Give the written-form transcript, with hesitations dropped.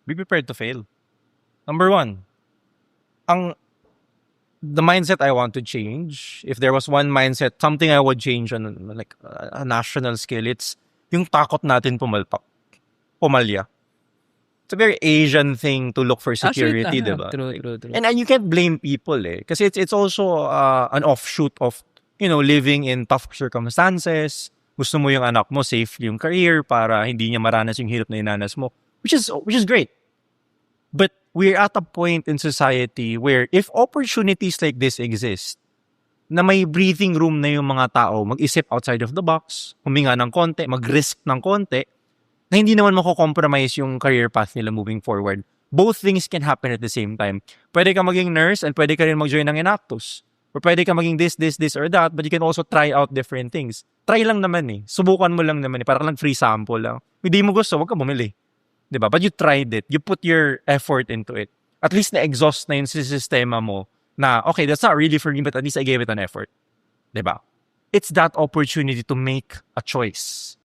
Be prepared to fail. Number one, ang the mindset I want to change, if there was one mindset, something I would change on like a national scale, it's yung takot natin pumalya. It's a very Asian thing to look for Actually, security, diba? true. And you can't blame people kasi it's also an offshoot of, living in tough circumstances. Gusto mo yung anak mo safe yung career para hindi niya maranas yung hirap na inanas mo, which is great. But we're at a point in society where if opportunities like this exist, na may breathing room na yung mga tao, mag-isip outside of the box, huminga ng konti, mag-risk ng konti, na hindi naman mako-compromise yung career path nila moving forward. Both things can happen at the same time. Pwede ka maging nurse and pwede ka rin mag-join ng Enactus. Or pwede ka maging this or that, but you can also try out different things. Try lang naman Subukan mo lang naman Para lang free sample lang. Hindi mo gusto, wag ka bumili. Diba? But you tried it. You put your effort into it. At least na-exhaust na yung sistema mo na, okay, that's not really for me, but at least I gave it an effort. Diba? It's that opportunity to make a choice.